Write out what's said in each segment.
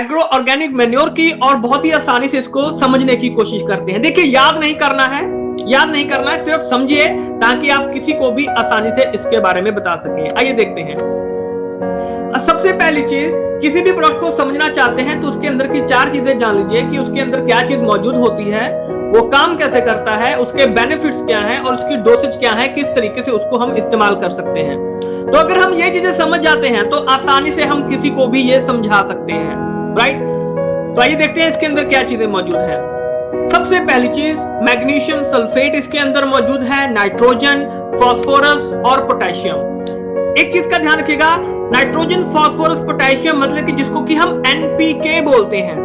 Agro organic manure की और बहुत ही आसानी से इसको समझने की कोशिश करते हैं। देखिए याद नहीं करना है, सिर्फ समझिए ताकि आप किसी को भी आसानी से इसके बारे में बता सकें। आइए देखते हैं। सबसे पहली चीज, किसी भी प्रोडक्ट को समझना चाहते हैं तो उसके अंदर की 4 चीजें जान लीजिए कि उसके अंदर क्या चीज मौजूद होती है, वो काम कैसे करता है, उसके बेनिफिट्स क्या हैं और उसकी डोसेज क्या है, किस तरीके से उसको हम इस्तेमाल कर सकते हैं। तो अगर हम ये चीजें समझ जाते हैं तो आसानी से हम किसी को भी ये समझा सकते हैं, राइट। तो आइए देखते हैं इसके अंदर क्या चीजें मौजूद है। सबसे पहली चीज, मैग्नीशियम सल्फेट इसके अंदर मौजूद है, नाइट्रोजन, फास्फोरस और पोटेशियम। एक चीज का ध्यान रखिएगा, नाइट्रोजन, फास्फोरस, पोटेशियम मतलब कि जिसको कि हम एनपीके बोलते हैं,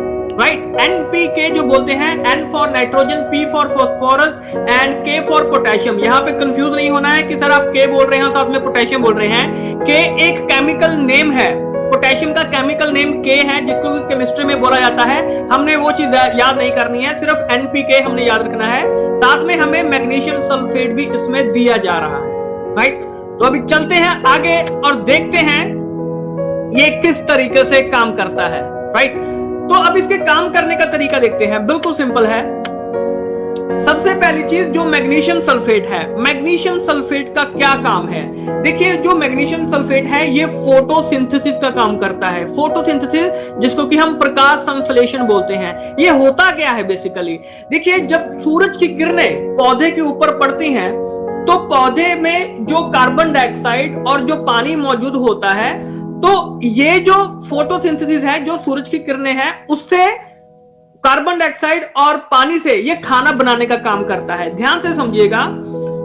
राइट। एनपीके जो बोलते हैं, N for nitrogen, P for phosphorus and K for potassium. यहां पे कंफ्यूज नहीं होना है कि सर आप के बोल रहे हैं साथ में पोटेशियम बोल रहे हैं। के एक केमिकल नेम है, पोटेशियम का केमिकल नेम के है, जिसको केमिस्ट्री में बोला जाता है। हमने वो चीज याद नहीं करनी है, सिर्फ एनपीके हमने याद रखना है। साथ में हमें मैग्नीशियम सल्फेट भी इसमें दिया जा रहा है, राइट। तो अभी चलते हैं आगे और देखते हैं ये किस तरीके से काम करता है, राइट। तो अब इसके काम करने का तरीका देखते हैं, बिल्कुल सिंपल है। सबसे पहली चीज जो मैग्नीशियम सल्फेट है, मैग्नीशियम सल्फेट का क्या काम है। देखिए जो मैग्नीशियम सल्फेट है ये फोटोसिंथेसिस का काम करता है। फोटोसिंथेसिस जिसको कि हम प्रकाश संश्लेषण बोलते हैं। ये होता क्या है बेसिकली, देखिए जब सूरज की किरणें पौधे के ऊपर पड़ती हैं तो पौधे में जो कार्बन डाइऑक्साइड और जो पानी मौजूद होता है, तो ये जो फोटोसिंथेसिस है, जो सूरज की किरणें हैं उससे कार्बन डाइऑक्साइड और पानी से ये खाना बनाने का काम करता है। ध्यान से समझिएगा,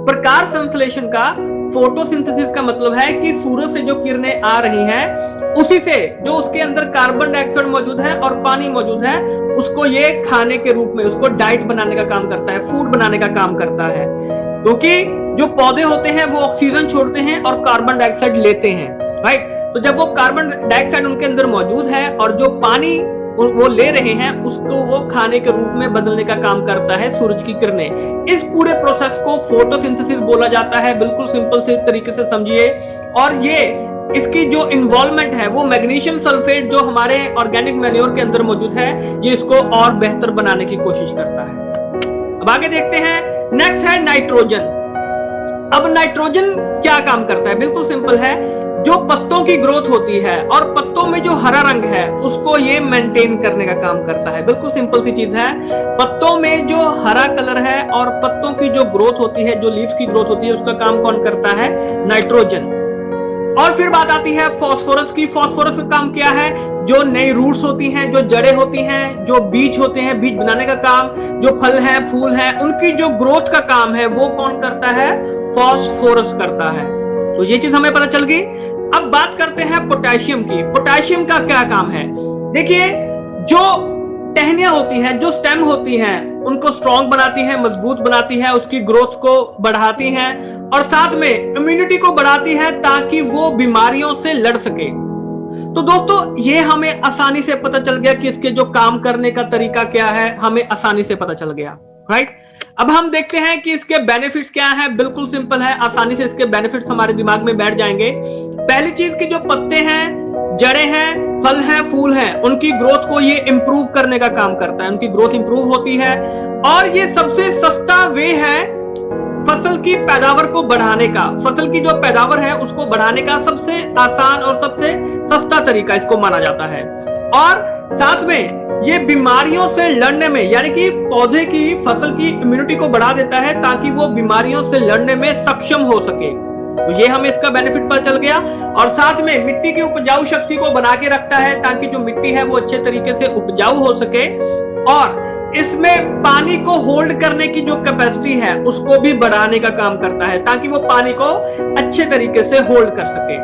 प्रकाश संश्लेषण का, फोटोसिंथेसिस का मतलब है कि सूरज से जो किरणें आ रही हैं उसी से जो उसके अंदर कार्बन डाइऑक्साइड मौजूद है और पानी मौजूद है उसको ये खाने के रूप में, उसको डाइट बनाने का काम करता है, फूड बनाने का काम करता है। क्योंकि जो पौधे होते हैं वो ऑक्सीजन छोड़ते हैं और कार्बन डाइऑक्साइड लेते हैं, राइट। तो जब वो कार्बन डाइऑक्साइड उनके अंदर मौजूद है और जो पानी वो ले रहे हैं उसको वो खाने के रूप में बदलने का काम करता है सूरज की किरणें। इस पूरे प्रोसेस को फोटोसिंथेसिस बोला जाता है। बिल्कुल सिंपल से तरीके से समझिए। और ये इसकी जो इन्वॉल्वमेंट है वो मैग्नीशियम सल्फेट जो हमारे ऑर्गेनिक मैन्योर के अंदर मौजूद है, ये इसको और बेहतर बनाने की कोशिश करता है। अब आगे देखते हैं, नेक्स्ट है नाइट्रोजन। अब नाइट्रोजन क्या काम करता है, बिल्कुल सिंपल है। जो पत्तों की ग्रोथ होती है और पत्तों में जो हरा रंग है उसको ये मेंटेन करने का काम करता है। बिल्कुल सिंपल सी चीज है, पत्तों में जो हरा कलर है और पत्तों की जो ग्रोथ होती है, जो लीव्स की ग्रोथ होती है, उसका काम कौन करता है, नाइट्रोजन। और फिर बात आती है फास्फोरस की। फास्फोरस का काम क्या है, जो नई रूट्स होती हैं, जो जड़ें होती हैं, जो बीज होते हैं, बीज बनाने का काम, जो फल है, फूल है, उनकी जो ग्रोथ का काम है वो कौन करता है, फास्फोरस करता है। तो ये चीज हमें पता चल गई। अब बात करते हैं पोटेशियम की। पोटेशियम का क्या काम है, देखिए जो टहनियां होती हैं, जो स्टेम होती हैं, उनको स्ट्रॉन्ग बनाती हैं, मजबूत बनाती है, उसकी ग्रोथ को बढ़ाती हैं और साथ में इम्यूनिटी को बढ़ाती है ताकि वो बीमारियों से लड़ सके। तो दोस्तों ये हमें आसानी से पता चल गया कि इसके जो काम करने का तरीका क्या है, हमें आसानी से पता चल गया, राइट। अब हम देखते हैं कि इसके बेनिफिट्स क्या हैं। बिल्कुल सिंपल है, आसानी से इसके बेनिफिट्स हमारे दिमाग में बैठ जाएंगे। पहली चीज की जो पत्ते हैं, जड़ें हैं, फल हैं, फूल हैं, उनकी ग्रोथ को ये इंप्रूव करने का काम करता है। उनकी ग्रोथ इंप्रूव होती है और ये सबसे सस्ता वे है फसल की पैदावार को बढ़ाने का। फसल की जो पैदावार है उसको बढ़ाने का सबसे आसान और सबसे सस्ता तरीका इसको माना जाता है। और साथ में ये बीमारियों से लड़ने में, यानी कि पौधे की, फसल की इम्यूनिटी को बढ़ा देता है ताकि वो बीमारियों से लड़ने में सक्षम हो सके। तो ये हमें इसका बेनिफिट पता चल गया। और साथ में मिट्टी की उपजाऊ शक्ति को बना के रखता है ताकि जो मिट्टी है वो अच्छे तरीके से उपजाऊ हो सके। और इसमें पानी को होल्ड करने की जो कैपेसिटी है उसको भी बढ़ाने का काम करता है ताकि वो पानी को अच्छे तरीके से होल्ड कर सके।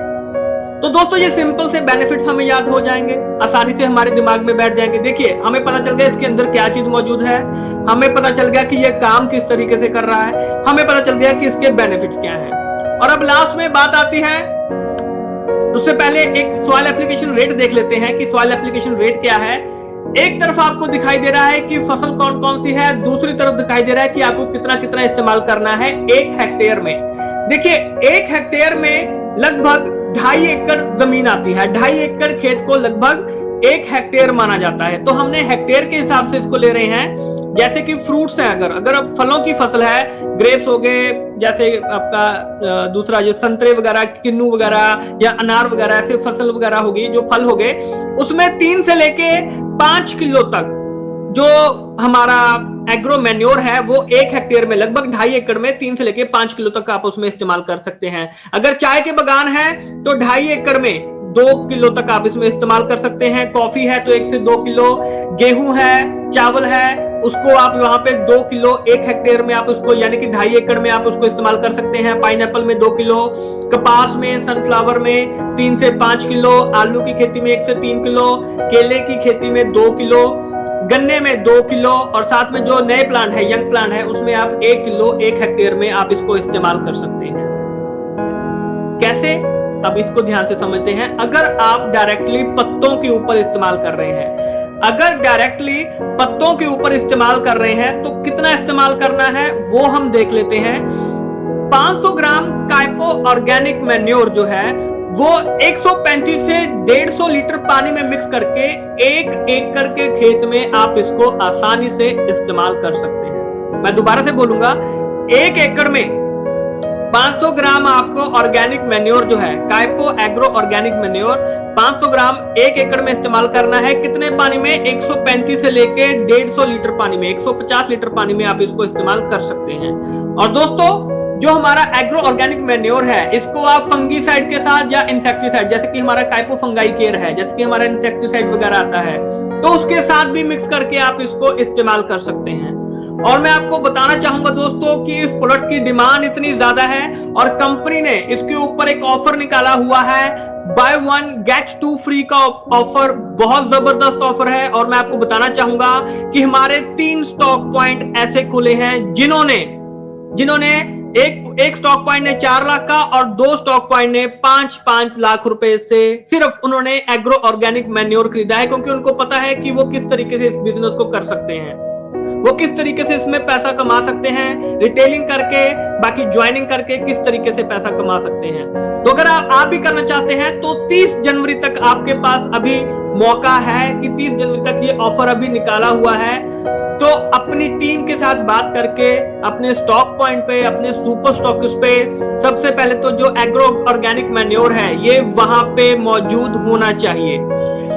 तो दोस्तों ये सिंपल से बेनिफिट्स हमें याद हो जाएंगे, आसानी से हमारे दिमाग में बैठ जाएंगे। देखिए हमें पता चल गया इसके अंदर क्या चीज मौजूद है, हमें पता चल गया कि ये काम किस तरीके से कर रहा है, हमें पता चल गया कि इसके बेनिफिट्स क्या हैं। और अब लास्ट में बात आती है, उससे पहले एक सॉइल एप्लीकेशन रेट देख लेते हैं कि सॉइल एप्लीकेशन रेट क्या है। एक तरफ आपको दिखाई दे रहा है कि फसल कौन कौन सी है, दूसरी तरफ दिखाई दे रहा है कि आपको कितना कितना इस्तेमाल करना है 1 हेक्टेयर में। देखिए 1 हेक्टेयर में लगभग 2.5 एकड़ जमीन आती है। 2.5 एकड़ खेत को लगभग 1 हेक्टेयर माना जाता है। तो हमने हेक्टेयर के हिसाब से इसको ले रहे हैं। जैसे कि फ्रूट्स है, अगर अब फलों की फसल है, ग्रेप्स हो गए, जैसे आपका दूसरा जो संतरे वगैरह, किन्नू वगैरह या अनार वगैरह, ऐसे फसल वगैरह होगी जो फल हो गए, उसमें 3 से लेके 5 किलो तक जो हमारा एग्रो मैन्योर है वो 1 हेक्टेयर में लगभग 2.5 एकड़ में 3 से लेके 5 किलो तक आप उसमें इस्तेमाल कर सकते हैं। अगर चाय के बागान है तो 2.5 एकड़ में 2 किलो तक आप इसमें इस्तेमाल कर सकते हैं। कॉफी है तो 1 से 2 किलो, गेहूं है, चावल है, उसको आप वहां पे 2 किलो 1 हेक्टेयर में आप उसको यानी कि 2.5 एकड़ में आप उसको इस्तेमाल कर सकते हैं। पाइनएप्पल में 2 किलो, कपास में, सनफ्लावर में 3 से 5 किलो, आलू की खेती में 1 से 3 किलो, केले की खेती में 2 किलो, गन्ने में 2 किलो, और साथ में जो नए प्लांट है, यंग प्लांट है, उसमें आप 1 किलो 1 हेक्टेयर में आप इसको इस्तेमाल कर सकते हैं। कैसे? अब इसको ध्यान से समझते हैं। अगर आप डायरेक्टली पत्तों के ऊपर इस्तेमाल कर रहे हैं, अगर डायरेक्टली पत्तों के ऊपर इस्तेमाल कर रहे हैं तो कितना इस्तेमाल करना है वो हम देख लेते हैं। 500 ग्राम काइपो ऑर्गेनिक मैन्योर जो है वो 135 से 150 लीटर पानी में मिक्स करके 1 एकड़ के खेत में आप इसको आसानी से इस्तेमाल कर सकते हैं। मैं दोबारा से बोलूंगा, 1 एकड़ में 500 ग्राम आपको ऑर्गेनिक मैन्योर जो है, काइपो एग्रो ऑर्गेनिक मैन्योर 500 ग्राम 1 एकड़ में इस्तेमाल करना है। कितने पानी में? 135 से लेके 150 लीटर पानी में, 150 लीटर पानी में आप इसको इस्तेमाल कर सकते हैं। और दोस्तों, जो हमारा एग्रो ऑर्गेनिक मैन्योर है, इसको आप फंगीसाइड के साथ या इंसेक्टिसाइड, जैसे कि हमारा काइपो फंगाई केयर है, जैसे कि हमारा इंसेक्टिसाइड वगैरह आता है, तो उसके साथ भी मिक्स करके आप इसको इस्तेमाल कर सकते हैं। और मैं आपको बताना चाहूंगा दोस्तों कि इस प्रोडक्ट की डिमांड इतनी ज्यादा है और कंपनी ने इसके ऊपर एक ऑफर निकाला हुआ है, बाय 1 गेट 2 फ्री का ऑफर। बहुत जबरदस्त ऑफर है। और मैं आपको बताना चाहूंगा कि हमारे 3 स्टॉक पॉइंट ऐसे खुले हैं जिन्होंने एक स्टॉक पॉइंट ने 4 लाख का और 2 स्टॉक पॉइंट ने 5-5 लाख रुपए से सिर्फ उन्होंने एग्रो ऑर्गेनिक मैन्योर खरीदा है, क्योंकि उनको पता है कि वो किस तरीके से इस बिजनेस को कर सकते हैं, वो किस तरीके से इसमें पैसा कमा सकते हैं, रिटेलिंग करके, बाकी ज्वाइनिंग करके किस तरीके से पैसा कमा सकते हैं। तो अगर आप भी करना चाहते हैं तो 30 जनवरी तक आपके पास अभी मौका है कि 30 जनवरी तक ये ऑफर अभी निकाला हुआ है। तो अपनी टीम के साथ बात करके अपने स्टॉक पॉइंट पे, अपने सुपर स्टॉकिस्ट पे सबसे पहले तो जो एग्रो ऑर्गेनिक मैन्योर है ये वहां पे मौजूद होना चाहिए।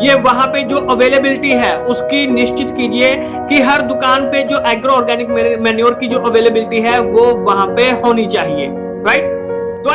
ये वहां पे जो अवेलेबिलिटी है उसकी निश्चित कीजिए कि हर दुकान पे जो एग्रो ऑर्गेनिक मैन्योर की जो अवेलेबिलिटी है वो वहां पे होनी चाहिए, राइट? तो